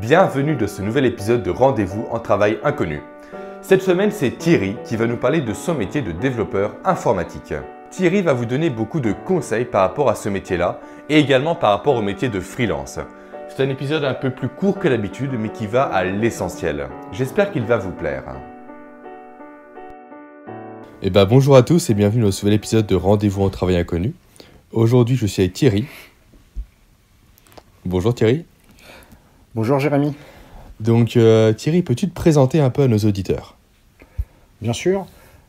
Bienvenue dans ce nouvel épisode de Rendez-vous en travail inconnu. Cette semaine, c'est Thierry qui va nous parler de son métier de développeur informatique. Thierry va vous donner beaucoup de conseils par rapport à ce métier-là et également par rapport au métier de freelance. C'est un épisode un peu plus court que d'habitude mais qui va à l'essentiel. J'espère qu'il va vous plaire. Bonjour à tous et bienvenue dans ce nouvel épisode de Rendez-vous en travail inconnu. Aujourd'hui, je suis avec Thierry. Bonjour Thierry. Bonjour Jérémy. Donc Thierry, peux-tu te présenter un peu à nos auditeurs ? Bien sûr.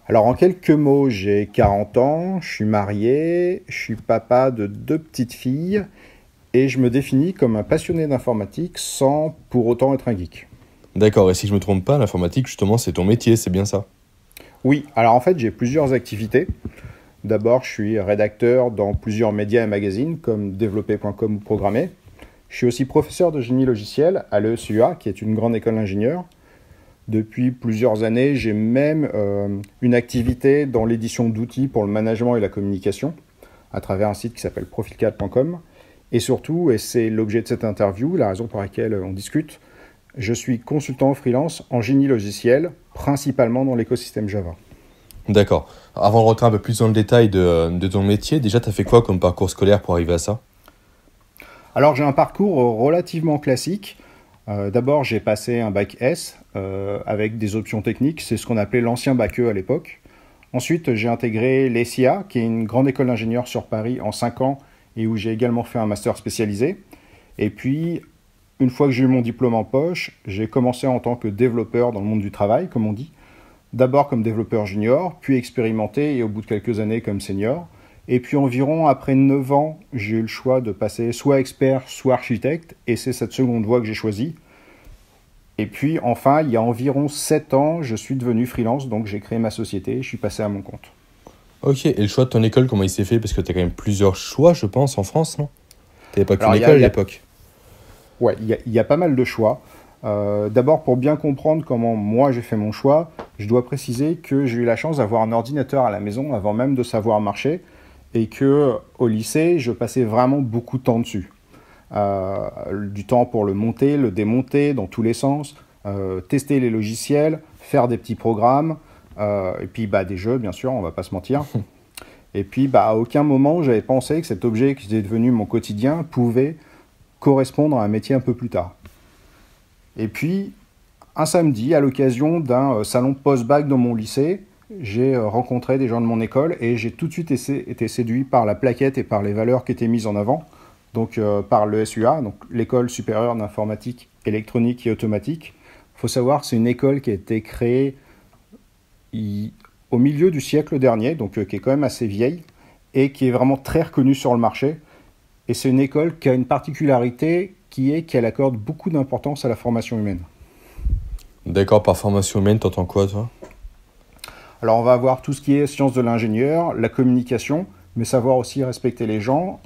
Alors en quelques mots, j'ai 40 ans, je suis marié, je suis papa de 2 petites filles et je me définis comme un passionné d'informatique sans pour autant être un geek. D'accord, et si je ne me trompe pas, l'informatique justement c'est ton métier, c'est bien ça ? Oui, alors en fait j'ai plusieurs activités. D'abord je suis rédacteur dans plusieurs médias et magazines comme développer.com ou programmer. Je suis aussi professeur de génie logiciel à l'ESUA, qui est une grande école d'ingénieurs. Depuis plusieurs années, j'ai même une activité dans l'édition d'outils pour le management et la communication, à travers un site qui s'appelle profilcad.com. Et surtout, et c'est l'objet de cette interview, la raison pour laquelle on discute, je suis consultant freelance en génie logiciel, principalement dans l'écosystème Java. D'accord. Avant de rentrer un peu plus dans le détail de ton métier, déjà tu as fait quoi comme parcours scolaire pour arriver à ça ? Alors j'ai un parcours relativement classique. D'abord j'ai passé un bac S avec des options techniques, c'est ce qu'on appelait l'ancien bac E à l'époque. Ensuite j'ai intégré l'ESIA, qui est une grande école d'ingénieurs sur Paris en 5 ans et où j'ai également fait un master spécialisé. Et puis une fois que j'ai eu mon diplôme en poche, j'ai commencé en tant que développeur dans le monde du travail, comme on dit. D'abord comme développeur junior, puis expérimenté et au bout de quelques années comme senior. Et puis environ après 9 ans, j'ai eu le choix de passer soit expert, soit architecte, et c'est cette seconde voie que j'ai choisie. Et puis enfin, il y a environ 7 ans, je suis devenu freelance, donc j'ai créé ma société, je suis passé à mon compte. Ok, et le choix de ton école, comment il s'est fait ? Parce que tu as quand même plusieurs choix, je pense, en France, non ? Tu n'avais pas qu'une école à l'époque. Ouais, il y a pas mal de choix. D'abord, pour bien comprendre comment moi j'ai fait mon choix, je dois préciser que j'ai eu la chance d'avoir un ordinateur à la maison avant même de savoir marcher. Et qu'au lycée, je passais vraiment beaucoup de temps dessus. Du temps pour le monter, le démonter dans tous les sens, tester les logiciels, faire des petits programmes, et puis des jeux, bien sûr, on va pas se mentir. Et puis, à aucun moment, j'avais pensé que cet objet qui était devenu mon quotidien pouvait correspondre à un métier un peu plus tard. Et puis, un samedi, à l'occasion d'un salon post-bac dans mon lycée, j'ai rencontré des gens de mon école et j'ai tout de suite été séduit par la plaquette et par les valeurs qui étaient mises en avant, donc par l'ESUA, donc l'École supérieure d'informatique électronique et automatique. Il faut savoir que c'est une école qui a été créée au milieu du siècle dernier, donc qui est quand même assez vieille et qui est vraiment très reconnue sur le marché. Et c'est une école qui a une particularité qui est qu'elle accorde beaucoup d'importance à la formation humaine. D'accord, par formation humaine, t'entends quoi toi ? Alors on va avoir tout ce qui est sciences de l'ingénieur, la communication, mais savoir aussi respecter les gens,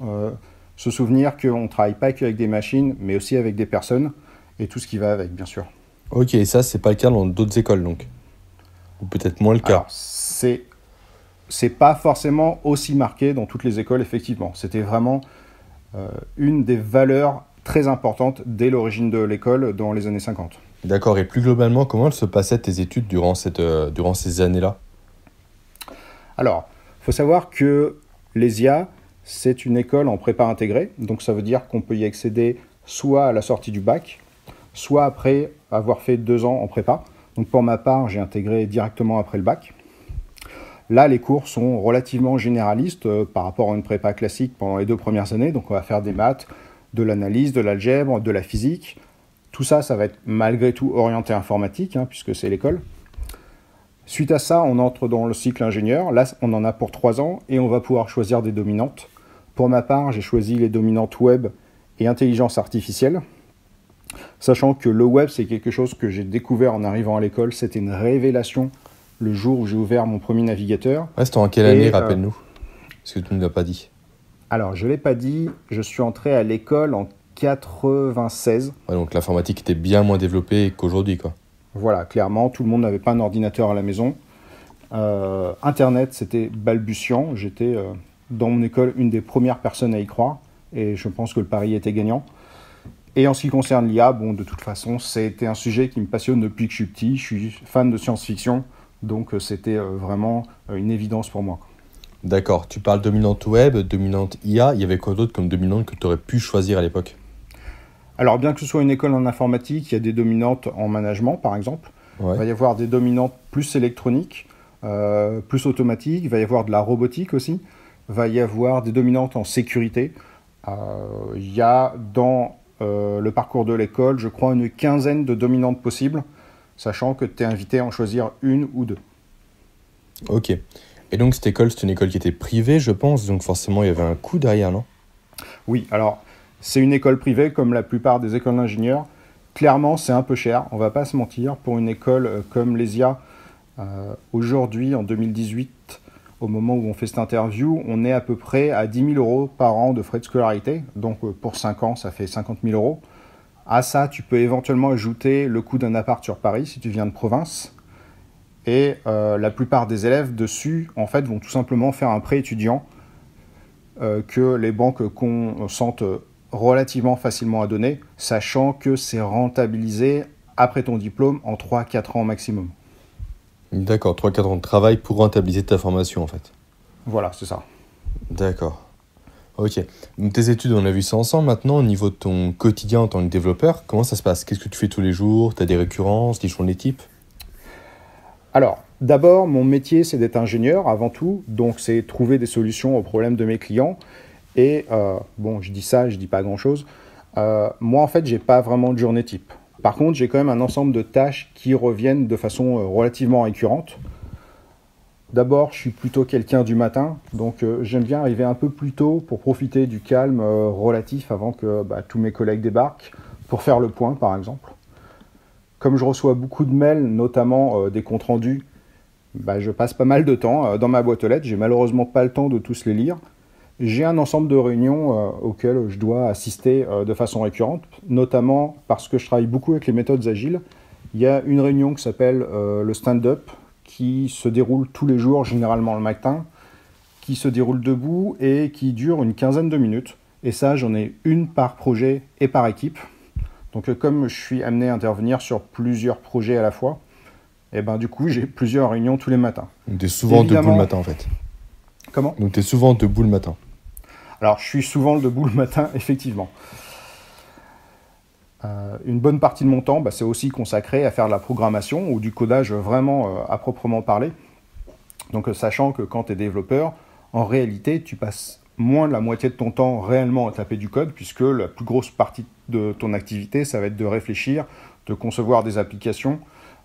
se souvenir qu'on ne travaille pas qu'avec des machines, mais aussi avec des personnes, et tout ce qui va avec, bien sûr. Ok, et ça, c'est pas le cas dans d'autres écoles, donc ? Ou peut-être moins le cas ? Alors, c'est pas forcément aussi marqué dans toutes les écoles, effectivement. C'était vraiment une des valeurs très importantes dès l'origine de l'école dans les années 50. D'accord, et plus globalement, comment se passaient tes études durant ces années-là ? Alors, il faut savoir que l'ESIA, c'est une école en prépa intégrée, donc ça veut dire qu'on peut y accéder soit à la sortie du bac, soit après avoir fait 2 ans en prépa. Donc pour ma part, j'ai intégré directement après le bac. Là, les cours sont relativement généralistes par rapport à une prépa classique pendant les 2 premières années. Donc on va faire des maths, de l'analyse, de l'algèbre, de la physique. Tout ça, ça va être malgré tout orienté informatique, puisque c'est l'école. Suite à ça, on entre dans le cycle ingénieur. Là, on en a pour 3 ans et on va pouvoir choisir des dominantes. Pour ma part, j'ai choisi les dominantes web et intelligence artificielle. Sachant que le web, c'est quelque chose que j'ai découvert en arrivant à l'école. C'était une révélation le jour où j'ai ouvert mon premier navigateur. C'était en quelle année, rappelle-nous ? Parce que tu ne l'as pas dit. Alors, je ne l'ai pas dit. Je suis entré à l'école en 96. Ouais, donc l'informatique était bien moins développée qu'aujourd'hui, quoi. Voilà, clairement, tout le monde n'avait pas un ordinateur à la maison. Internet, c'était balbutiant. J'étais, dans mon école, une des premières personnes à y croire. Et je pense que le pari était gagnant. Et en ce qui concerne l'IA, bon, de toute façon, c'était un sujet qui me passionne depuis que je suis petit. Je suis fan de science-fiction, donc c'était vraiment une évidence pour moi. D'accord, tu parles dominante web, dominante IA, il y avait quoi d'autre comme dominante que tu aurais pu choisir à l'époque? Alors, bien que ce soit une école en informatique, il y a des dominantes en management, par exemple. Ouais. Il va y avoir des dominantes plus électroniques, plus automatiques. Il va y avoir de la robotique aussi. Il va y avoir des dominantes en sécurité. Il y a dans le parcours de l'école, je crois, une quinzaine de dominantes possibles, sachant que tu es invité à en choisir une ou deux. Ok. Et donc cette école, c'est une école qui était privée, je pense, donc forcément il y avait un coût derrière, non? Oui, alors c'est une école privée comme la plupart des écoles d'ingénieurs. Clairement, c'est un peu cher, on va pas se mentir, pour une école comme l'ESIA. Aujourd'hui, en 2018, au moment où on fait cette interview, on est à peu près à 10 000 euros par an de frais de scolarité. Donc pour 5 ans, ça fait 50 000 euros. À ça, tu peux éventuellement ajouter le coût d'un appart sur Paris si tu viens de province. Et la plupart des élèves dessus, en fait, vont tout simplement faire un prêt étudiant que les banques consentent relativement facilement à donner, sachant que c'est rentabilisé après ton diplôme en 3-4 ans maximum. D'accord, 3-4 ans de travail pour rentabiliser ta formation en fait. Voilà, c'est ça. D'accord. Ok. Donc tes études, on a vu ça ensemble. Maintenant, au niveau de ton quotidien en tant que développeur, comment ça se passe? Qu'est-ce que tu fais tous les jours? Tu as des récurrences, des journées types? Alors, d'abord, mon métier, c'est d'être ingénieur avant tout. Donc, c'est trouver des solutions aux problèmes de mes clients. Et, bon, je dis ça, je dis pas grand-chose. Moi, en fait, j'ai pas vraiment de journée type. Par contre, j'ai quand même un ensemble de tâches qui reviennent de façon relativement récurrente. D'abord, je suis plutôt quelqu'un du matin. Donc, j'aime bien arriver un peu plus tôt pour profiter du calme relatif avant que tous mes collègues débarquent, pour faire le point, par exemple. Comme je reçois beaucoup de mails, notamment des comptes rendus, je passe pas mal de temps dans ma boîte aux lettres. J'ai malheureusement pas le temps de tous les lire. J'ai un ensemble de réunions auxquelles je dois assister de façon récurrente, notamment parce que je travaille beaucoup avec les méthodes agiles. Il y a une réunion qui s'appelle le stand-up, qui se déroule tous les jours, généralement le matin, qui se déroule debout et qui dure une quinzaine de minutes. Et ça, j'en ai une par projet et par équipe. Donc comme je suis amené à intervenir sur plusieurs projets à la fois, et du coup j'ai plusieurs réunions tous les matins. Donc tu es souvent debout le matin en fait. Comment? Donc tu es souvent debout le matin. Alors je suis souvent debout le matin, effectivement. Une bonne partie de mon temps, c'est aussi consacré à faire de la programmation ou du codage vraiment à proprement parler. Donc sachant que quand tu es développeur, en réalité tu passes moins de la moitié de ton temps réellement à taper du code, puisque la plus grosse partie de ton activité, ça va être de réfléchir, de concevoir des applications,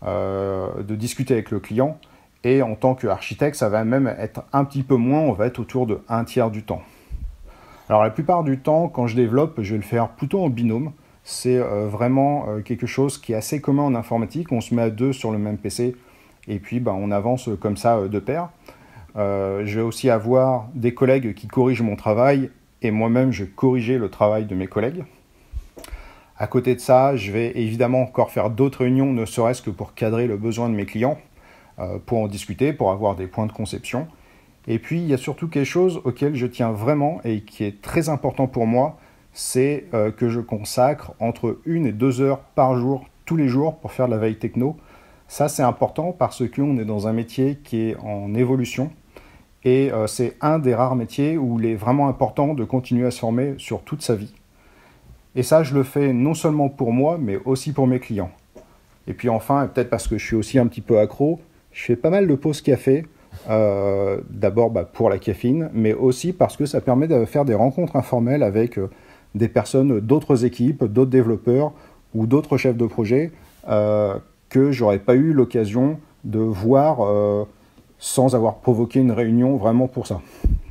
de discuter avec le client. Et en tant qu'architecte, ça va même être un petit peu moins, on va être autour de 1/3 du temps. Alors la plupart du temps, quand je développe, je vais le faire plutôt en binôme. C'est vraiment quelque chose qui est assez commun en informatique. On se met à deux sur le même PC et puis on avance comme ça de pair. Je vais aussi avoir des collègues qui corrigent mon travail et moi-même je vais corriger le travail de mes collègues. À côté de ça, je vais évidemment encore faire d'autres réunions, ne serait-ce que pour cadrer le besoin de mes clients, pour en discuter, pour avoir des points de conception. Et puis il y a surtout quelque chose auquel je tiens vraiment et qui est très important pour moi, c'est que je consacre entre 1 et 2 heures par jour, tous les jours, pour faire de la veille techno. Ça c'est important parce qu'on est dans un métier qui est en évolution. Et c'est un des rares métiers où il est vraiment important de continuer à se former sur toute sa vie. Et ça, je le fais non seulement pour moi, mais aussi pour mes clients. Et puis enfin, et peut-être parce que je suis aussi un petit peu accro, je fais pas mal de pauses café. D'abord pour la caféine, mais aussi parce que ça permet de faire des rencontres informelles avec des personnes d'autres équipes, d'autres développeurs ou d'autres chefs de projet que j'aurais pas eu l'occasion de voir sans avoir provoqué une réunion vraiment pour ça.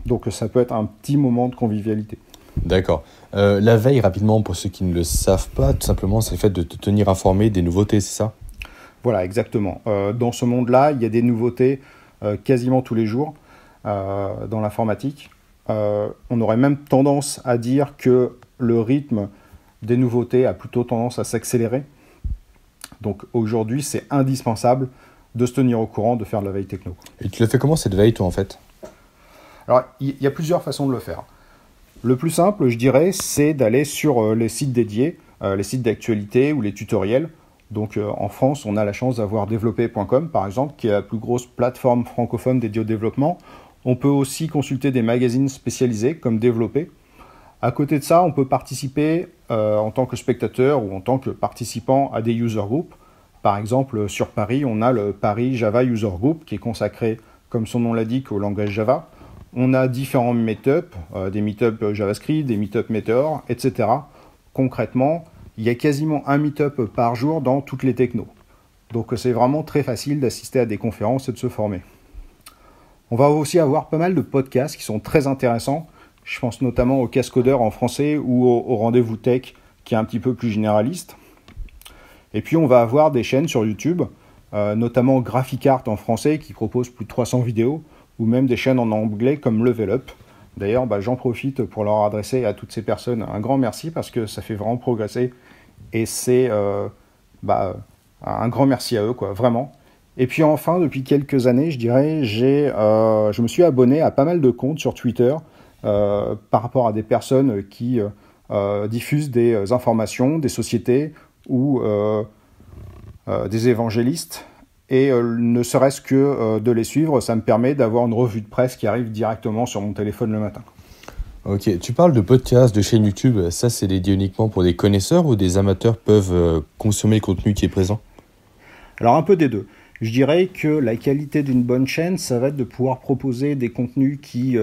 Donc ça peut être un petit moment de convivialité. D'accord. La veille, rapidement, pour ceux qui ne le savent pas, tout simplement, c'est le fait de te tenir informé des nouveautés, c'est ça? Voilà, exactement. Dans ce monde-là, il y a des nouveautés quasiment tous les jours dans l'informatique. On aurait même tendance à dire que le rythme des nouveautés a plutôt tendance à s'accélérer. Donc aujourd'hui, c'est indispensable de se tenir au courant, de faire de la veille techno. Et tu l'as fait comment cette veille, toi, en fait? Alors, il y a plusieurs façons de le faire. Le plus simple, je dirais, c'est d'aller sur les sites dédiés. les sites d'actualité ou les tutoriels. Donc en France, on a la chance d'avoir développé.com par exemple, qui est la plus grosse plateforme francophone dédiée au développement. On peut aussi consulter des magazines spécialisés comme Développer. À côté de ça, on peut participer en tant que spectateur ou en tant que participant à des user groups. Par exemple, sur Paris, on a le Paris Java User Group qui est consacré, comme son nom l'indique, au langage Java. On a différents meet-up, des meet-up JavaScript, des meet-up Meteor, etc. Concrètement, il y a quasiment un meet-up par jour dans toutes les technos. Donc c'est vraiment très facile d'assister à des conférences et de se former. On va aussi avoir pas mal de podcasts qui sont très intéressants. Je pense notamment au Cascodeur en français ou au Rendez-vous Tech qui est un petit peu plus généraliste. Et puis on va avoir des chaînes sur YouTube, notamment Graphicart en français qui propose plus de 300 vidéos, ou même des chaînes en anglais comme Level Up. D'ailleurs, j'en profite pour leur adresser à toutes ces personnes un grand merci parce que ça fait vraiment progresser. Et c'est un grand merci à eux, quoi, vraiment. Et puis enfin, depuis quelques années, je dirais, je me suis abonné à pas mal de comptes sur Twitter par rapport à des personnes qui diffusent des informations, des sociétés ou des évangélistes. Et ne serait-ce que de les suivre, ça me permet d'avoir une revue de presse qui arrive directement sur mon téléphone le matin. Ok, tu parles de podcasts, de chaînes YouTube, ça c'est dédié uniquement pour des connaisseurs ou des amateurs peuvent consommer le contenu qui est présent? Alors un peu des deux. Je dirais que la qualité d'une bonne chaîne, ça va être de pouvoir proposer des contenus qui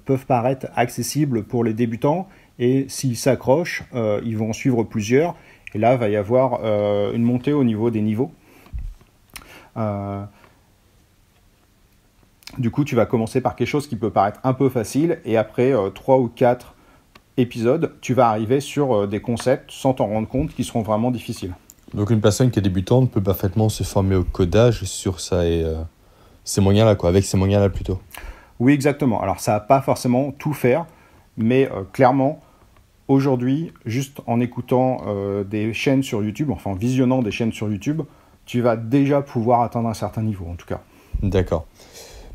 peuvent paraître accessibles pour les débutants et s'ils s'accrochent, ils vont en suivre plusieurs et là, il va y avoir une montée au niveau des niveaux. Du coup, tu vas commencer par quelque chose qui peut paraître un peu facile et après 3 ou 4 épisodes, tu vas arriver sur des concepts sans t'en rendre compte qui seront vraiment difficiles. Donc une personne qui est débutante peut parfaitement se former au codage sur ça et ces moyens-là, quoi, avec ces moyens-là plutôt. Oui, exactement. Alors ça va pas forcément tout faire, mais clairement, aujourd'hui, juste en écoutant des chaînes sur YouTube, enfin en visionnant des chaînes sur YouTube, tu vas déjà pouvoir atteindre un certain niveau en tout cas. D'accord.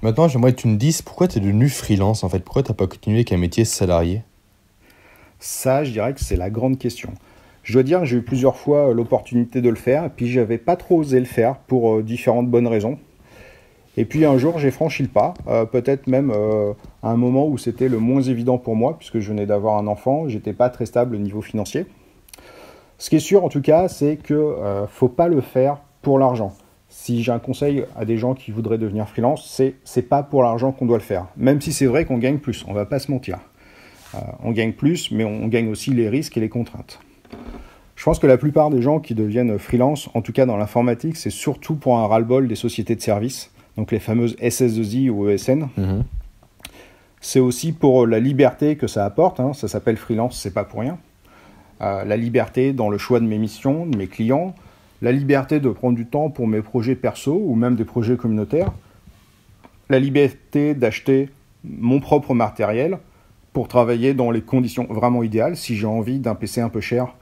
Maintenant, j'aimerais que tu me dises pourquoi tu es devenu freelance en fait. Pourquoi tu n'as pas continué avec un métier salarié? Ça, je dirais que c'est la grande question. Je dois dire que j'ai eu plusieurs fois l'opportunité de le faire, et puis j'avais pas trop osé le faire pour différentes bonnes raisons. Et puis un jour, j'ai franchi le pas, peut-être même à un moment où c'était le moins évident pour moi, puisque je venais d'avoir un enfant, j'étais pas très stable au niveau financier. Ce qui est sûr en tout cas, c'est que faut pas le faire pour l'argent. Si j'ai un conseil à des gens qui voudraient devenir freelance, c'est pas pour l'argent qu'on doit le faire. Même si c'est vrai qu'on gagne plus, on va pas se mentir. On gagne plus, mais on gagne aussi les risques et les contraintes. Je pense que la plupart des gens qui deviennent freelance, en tout cas dans l'informatique, c'est surtout pour un ras-le-bol des sociétés de services, donc les fameuses SS2I ou ESN. Mmh. C'est aussi pour la liberté que ça apporte, hein, ça s'appelle freelance, c'est pas pour rien. La liberté dans le choix de mes missions, de mes clients, la liberté de prendre du temps pour mes projets perso ou même des projets communautaires, la liberté d'acheter mon propre matériel pour travailler dans les conditions vraiment idéales. Si j'ai envie d'un PC un peu cher,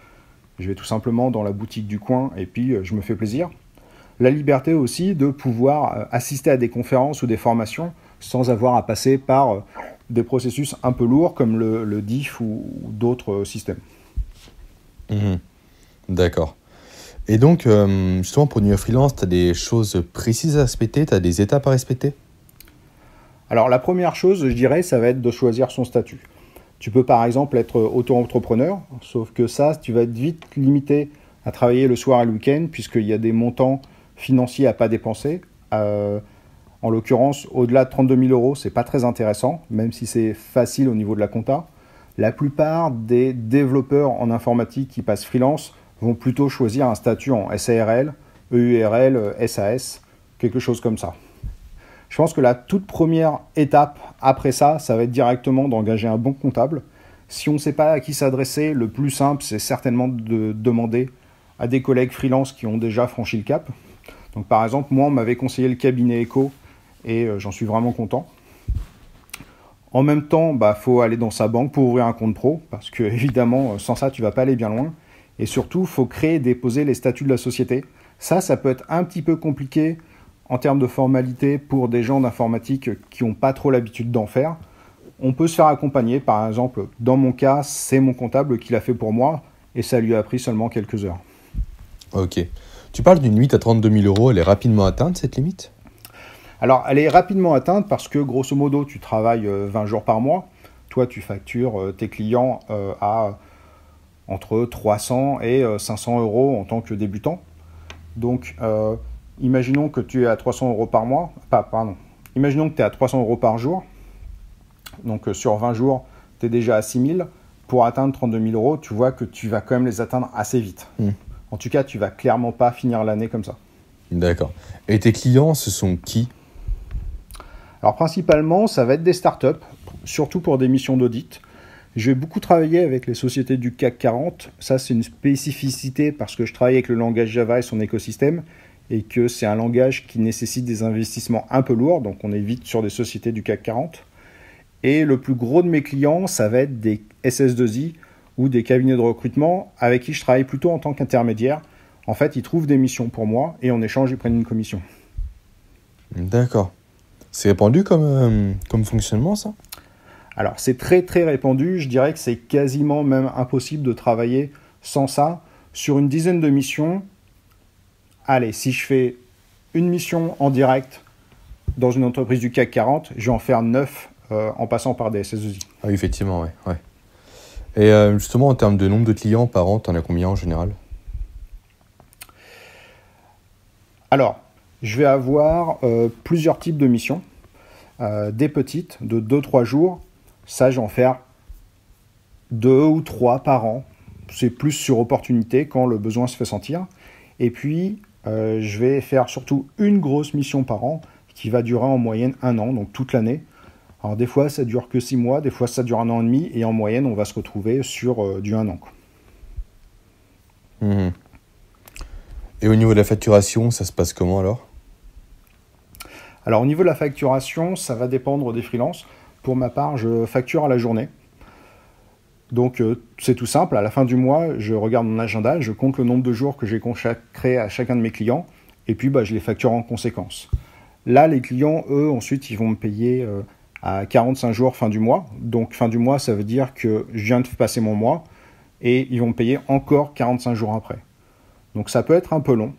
je vais tout simplement dans la boutique du coin et puis je me fais plaisir. La liberté aussi de pouvoir assister à des conférences ou des formations sans avoir à passer par des processus un peu lourds comme le DIF ou d'autres systèmes. Mmh. D'accord. Et donc, justement, pour devenir freelance, tu as des choses précises à respecter, tu as des étapes à respecter? Alors, la première chose, je dirais, ça va être de choisir son statut. Tu peux par exemple être auto-entrepreneur, sauf que ça, tu vas être vite limité à travailler le soir et le week-end, puisqu'il y a des montants financiers à ne pas dépenser. En l'occurrence, au-delà de 32 000 €, ce n'est pas très intéressant, même si c'est facile au niveau de la compta. La plupart des développeurs en informatique qui passent freelance vont plutôt choisir un statut en SARL, EURL, SAS, quelque chose comme ça. Je pense que la toute première étape après ça, ça va être directement d'engager un bon comptable. Si on ne sait pas à qui s'adresser, le plus simple, c'est certainement de demander à des collègues freelance qui ont déjà franchi le cap. Donc par exemple, moi, on m'avait conseillé le cabinet Eco et j'en suis vraiment content. En même temps, faut aller dans sa banque pour ouvrir un compte pro, parce que évidemment, sans ça, tu ne vas pas aller bien loin. Et surtout, il faut créer et déposer les statuts de la société. Ça peut être un petit peu compliqué en termes de formalité pour des gens d'informatique qui n'ont pas trop l'habitude d'en faire. On peut se faire accompagner, par exemple, dans mon cas, c'est mon comptable qui l'a fait pour moi, et ça lui a pris seulement quelques heures. Ok. Tu parles d'une limite à 32 000 euros, elle est rapidement atteinte cette limite? Alors, elle est rapidement atteinte parce que, grosso modo, tu travailles 20 jours par mois. Toi, tu factures tes clients à entre 300 et 500 euros en tant que débutant. Donc, imaginons que tu es à 300 euros par mois. Imaginons que tu es à 300 euros par jour. Donc, sur 20 jours, tu es déjà à 6 000. Pour atteindre 32 000 euros, tu vois que tu vas quand même les atteindre assez vite. En tout cas, tu vas clairement pas finir l'année comme ça. D'accord. Et tes clients, ce sont qui? Alors principalement, ça va être des startups, surtout pour des missions d'audit. Je vais beaucoup travailler avec les sociétés du CAC 40. Ça, c'est une spécificité parce que je travaille avec le langage Java et son écosystème et que c'est un langage qui nécessite des investissements un peu lourds. Donc, on est vite sur des sociétés du CAC 40. Et le plus gros de mes clients, ça va être des SS2I ou des cabinets de recrutement avec qui je travaille plutôt en tant qu'intermédiaire. En fait, ils trouvent des missions pour moi et en échange, ils prennent une commission. D'accord. C'est répandu comme fonctionnement, ça? Alors, c'est très très répandu. Je dirais que c'est quasiment même impossible de travailler sans ça. Sur une dizaine de missions, allez, si je fais une mission en direct dans une entreprise du CAC 40, je vais en faire 9 en passant par des SS2I. Ah oui, effectivement, ouais. Et justement, en termes de nombre de clients par an, t'en as combien en général? Alors, je vais avoir plusieurs types de missions. Des petites, de 2-3 jours. Ça, je vais en faire 2 ou 3 par an. C'est plus sur opportunité quand le besoin se fait sentir. Et puis, je vais faire surtout une grosse mission par an qui va durer en moyenne 1 an, donc toute l'année. Alors, des fois, ça dure que 6 mois, des fois, ça dure 1 an et demi. Et en moyenne, on va se retrouver sur du 1 an. Et au niveau de la facturation, ça se passe comment alors? Alors, au niveau de la facturation, ça va dépendre des freelances. Pour ma part, je facture à la journée. Donc, c'est tout simple. À la fin du mois, je regarde mon agenda, je compte le nombre de jours que j'ai consacré à chacun de mes clients, et puis je les facture en conséquence. Là, les clients, eux, ensuite, ils vont me payer à 45 jours fin du mois. Donc, fin du mois, ça veut dire que je viens de passer mon mois, et ils vont me payer encore 45 jours après. Donc, ça peut être un peu long.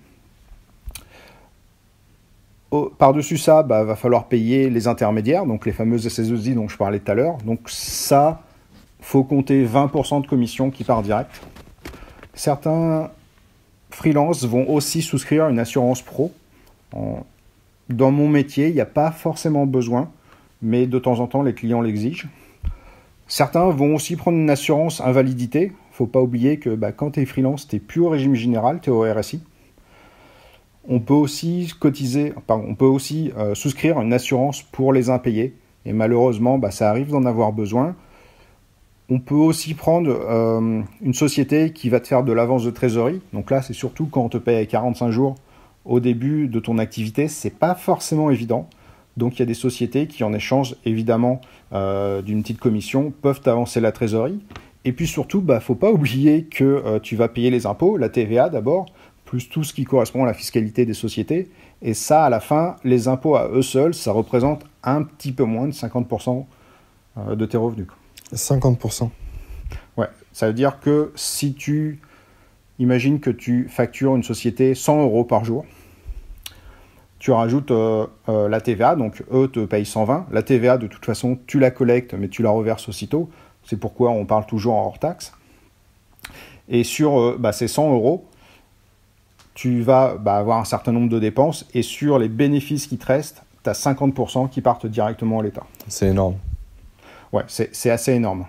Par-dessus ça, va falloir payer les intermédiaires, donc les fameuses SS2I dont je parlais tout à l'heure. Donc ça, faut compter 20% de commission qui part direct. Certains freelances vont aussi souscrire une assurance pro. Dans mon métier, il n'y a pas forcément besoin, mais de temps en temps, les clients l'exigent. Certains vont aussi prendre une assurance invalidité. Il ne faut pas oublier que quand tu es freelance, tu n'es plus au régime général, tu es au RSI. On peut aussi souscrire une assurance pour les impayés. Et malheureusement, ça arrive d'en avoir besoin. On peut aussi prendre une société qui va te faire de l'avance de trésorerie. Donc là, c'est surtout quand on te paye à 45 jours au début de ton activité. Ce n'est pas forcément évident. Donc il y a des sociétés qui, en échange évidemment d'une petite commission, peuvent avancer la trésorerie. Et puis surtout, il ne faut pas oublier que tu vas payer les impôts, la TVA d'abord, plus tout ce qui correspond à la fiscalité des sociétés. Et ça, à la fin, les impôts à eux seuls, ça représente un petit peu moins de 50% de tes revenus. 50%? Ouais, ça veut dire que si tu imagines que tu factures une société 100 euros par jour, tu rajoutes la TVA, donc eux te payent 120. La TVA, de toute façon, tu la collectes, mais tu la reverses aussitôt. C'est pourquoi on parle toujours en hors taxe. Et sur ces 100 euros, tu vas avoir un certain nombre de dépenses, et sur les bénéfices qui te restent, tu as 50% qui partent directement à l'État. C'est énorme. Ouais, c'est assez énorme.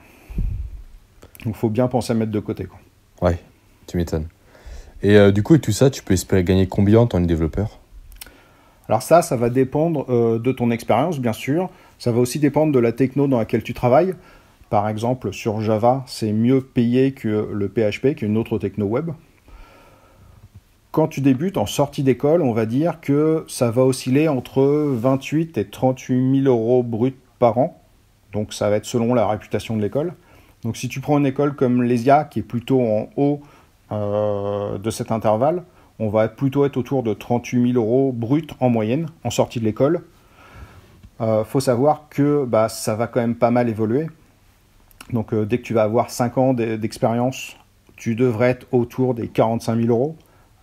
Donc, il faut bien penser à mettre de côté, quoi. Ouais, tu m'étonnes. Et du coup, avec tout ça, tu peux espérer gagner combien en tant que développeur? Alors ça va dépendre de ton expérience, bien sûr. Ça va aussi dépendre de la techno dans laquelle tu travailles. Par exemple, sur Java, c'est mieux payé que le PHP, qui est une autre techno web. Quand tu débutes en sortie d'école, on va dire que ça va osciller entre 28 et 38 000 euros bruts par an. Donc ça va être selon la réputation de l'école. Donc si tu prends une école comme l'ESIA, qui est plutôt en haut de cet intervalle, on va plutôt être autour de 38 000 euros bruts en moyenne en sortie de l'école. Faut savoir que ça va quand même pas mal évoluer. Donc dès que tu vas avoir 5 ans d'expérience, tu devrais être autour des 45 000 euros.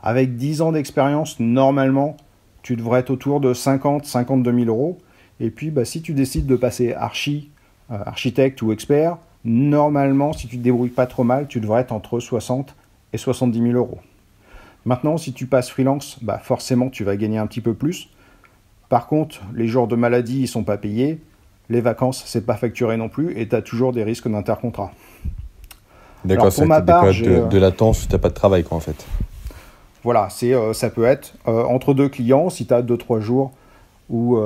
Avec 10 ans d'expérience, normalement, tu devrais être autour de 52 000 euros. Et puis, si tu décides de passer architecte ou expert, normalement, si tu ne te débrouilles pas trop mal, tu devrais être entre 60 et 70 000 euros. Maintenant, si tu passes freelance, forcément, tu vas gagner un petit peu plus. Par contre, les jours de maladie, ils ne sont pas payés. Les vacances, c'est pas facturé non plus. Et tu as toujours des risques d'intercontrat. D'accord, c'est des périodes de latence où tu n'as pas de travail, quoi, en fait. Voilà, ça peut être entre deux clients, si tu as 2-3 jours où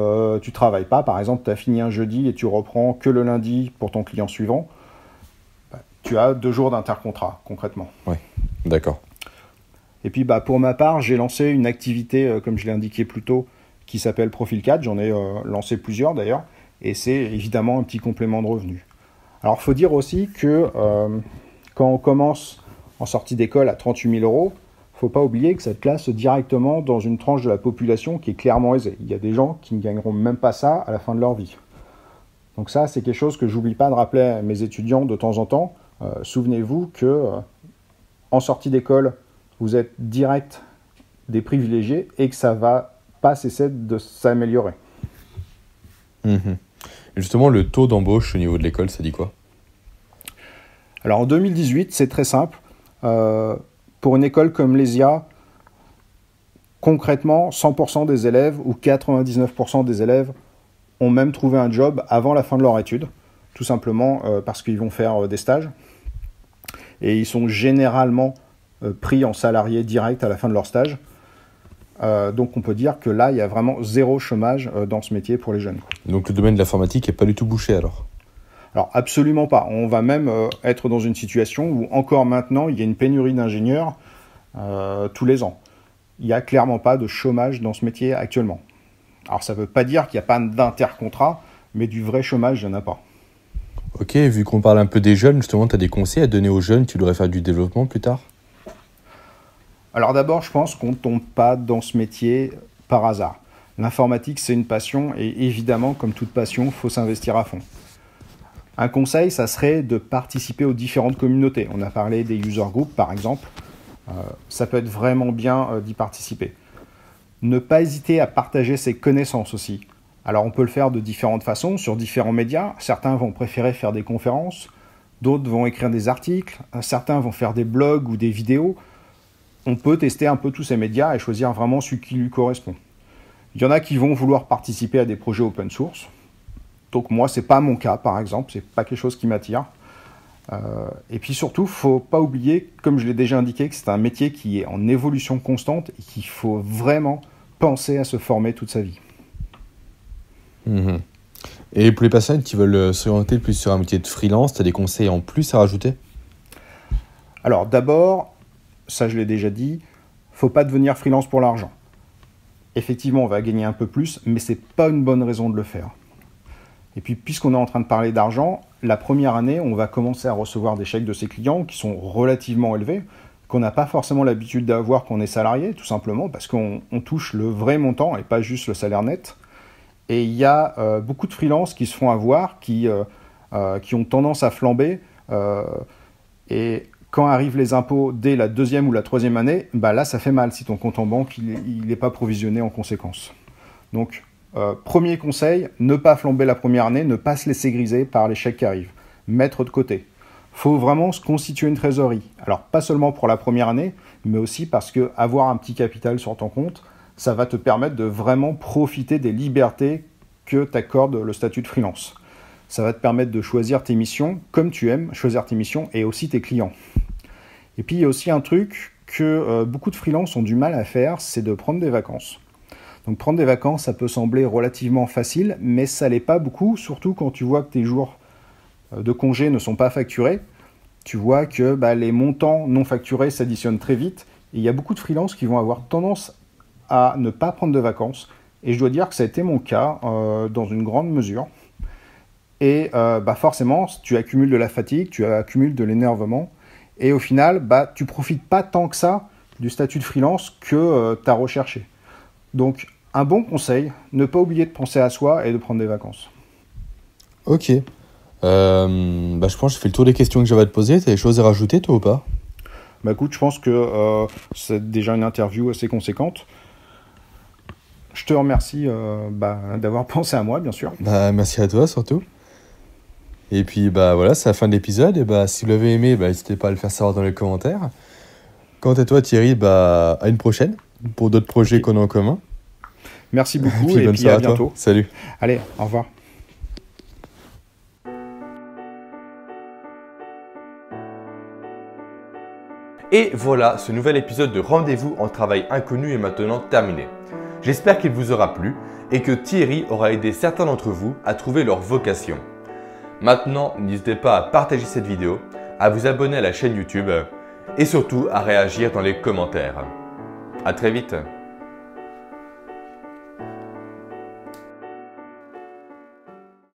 tu ne travailles pas. Par exemple, tu as fini un jeudi et tu reprends que le lundi pour ton client suivant. Tu as 2 jours d'intercontrat, concrètement. Oui, d'accord. Et puis, pour ma part, j'ai lancé une activité, comme je l'ai indiqué plus tôt, qui s'appelle Profil 4. J'en ai lancé plusieurs, d'ailleurs. Et c'est évidemment un petit complément de revenus. Alors, il faut dire aussi que quand on commence en sortie d'école à 38 000 euros, il ne faut pas oublier que ça te classe directement dans une tranche de la population qui est clairement aisée. Il y a des gens qui ne gagneront même pas ça à la fin de leur vie. Donc ça, c'est quelque chose que j'oublie pas de rappeler à mes étudiants de temps en temps. Souvenez-vous que en sortie d'école, vous êtes direct des privilégiés et que ça ne va pas cesser de s'améliorer. Justement, le taux d'embauche au niveau de l'école, ça dit quoi? Alors en 2018, c'est très simple. Pour une école comme l'ESIA, concrètement, 100% des élèves ou 99% des élèves ont même trouvé un job avant la fin de leur étude, tout simplement parce qu'ils vont faire des stages. Et ils sont généralement pris en salarié direct à la fin de leur stage. Donc on peut dire que là, il y a vraiment 0 chômage dans ce métier pour les jeunes. Donc le domaine de l'informatique n'est pas du tout bouché alors? Alors absolument pas. On va même être dans une situation où encore maintenant, il y a une pénurie d'ingénieurs tous les ans. Il n'y a clairement pas de chômage dans ce métier actuellement. Alors ça ne veut pas dire qu'il n'y a pas d'intercontrat, mais du vrai chômage, il n'y en a pas. Ok, vu qu'on parle un peu des jeunes, justement, tu as des conseils à donner aux jeunes qui devraient faire du développement plus tard? Alors d'abord, je pense qu'on ne tombe pas dans ce métier par hasard. L'informatique, c'est une passion et évidemment, comme toute passion, il faut s'investir à fond. Un conseil, ça serait de participer aux différentes communautés. On a parlé des user groups, par exemple. Ça peut être vraiment bien d'y participer. Ne pas hésiter à partager ses connaissances aussi. Alors on peut le faire de différentes façons, sur différents médias. Certains vont préférer faire des conférences, d'autres vont écrire des articles, certains vont faire des blogs ou des vidéos. On peut tester un peu tous ces médias et choisir vraiment celui qui lui correspond. Il y en a qui vont vouloir participer à des projets open source. Donc moi, ce n'est pas mon cas, par exemple. Ce n'est pas quelque chose qui m'attire. Et puis surtout, il ne faut pas oublier, comme je l'ai déjà indiqué, que c'est un métier qui est en évolution constante et qu'il faut vraiment penser à se former toute sa vie. Et pour les personnes qui veulent s'orienter plus sur un métier de freelance, tu as des conseils en plus à rajouter? Alors d'abord, ça je l'ai déjà dit, il ne faut pas devenir freelance pour l'argent. Effectivement, on va gagner un peu plus, mais ce n'est pas une bonne raison de le faire. Et puis, puisqu'on est en train de parler d'argent, la première année, on va commencer à recevoir des chèques de ses clients qui sont relativement élevés, qu'on n'a pas forcément l'habitude d'avoir quand on est salarié, tout simplement, parce qu'on touche le vrai montant et pas juste le salaire net. Et il y a beaucoup de freelances qui se font avoir, qui ont tendance à flamber. Et quand arrivent les impôts dès la 2e ou la 3e année, là, ça fait mal si ton compte en banque il n'est pas provisionné en conséquence. Donc, premier conseil, ne pas flamber la première année, ne pas se laisser griser par les chèques qui arrivent. Mettre de côté. Il faut vraiment se constituer une trésorerie. Alors, pas seulement pour la première année, mais aussi parce qu'avoir un petit capital sur ton compte, ça va te permettre de vraiment profiter des libertés que t'accorde le statut de freelance. Ça va te permettre de choisir tes missions comme tu aimes, choisir tes missions et aussi tes clients. Et puis, il y a aussi un truc que beaucoup de freelances ont du mal à faire, c'est de prendre des vacances. Donc, prendre des vacances, ça peut sembler relativement facile, mais ça l'est pas beaucoup, surtout quand tu vois que tes jours de congé ne sont pas facturés. Tu vois que les montants non facturés s'additionnent très vite. Et il y a beaucoup de freelances qui vont avoir tendance à ne pas prendre de vacances. Et je dois dire que ça a été mon cas dans une grande mesure. Et forcément, tu accumules de la fatigue, tu accumules de l'énervement. Et au final, tu ne profites pas tant que ça du statut de freelance que tu as recherché. Donc, un bon conseil, ne pas oublier de penser à soi et de prendre des vacances. Ok. Je pense que j'ai fait le tour des questions que j'avais à te poser. Tu as des choses à rajouter, toi, ou pas? Bah écoute, je pense que c'est déjà une interview assez conséquente. Je te remercie d'avoir pensé à moi, bien sûr. Bah, merci à toi surtout. Et puis bah voilà, c'est la fin de l'épisode. Et bah si vous l'avez aimé, bah, n'hésitez pas à le faire savoir dans les commentaires. Quant à toi Thierry, bah à une prochaine pour d'autres projets Ok. qu'on a en commun. Merci beaucoup Puis et bonne puis soirée à à toi. bientôt. Salut. Allez, au revoir. Et voilà, ce nouvel épisode de Rendez-vous en travail inconnu est maintenant terminé. J'espère qu'il vous aura plu et que Thierry aura aidé certains d'entre vous à trouver leur vocation. Maintenant, n'hésitez pas à partager cette vidéo, à vous abonner à la chaîne YouTube et surtout à réagir dans les commentaires. À très vite.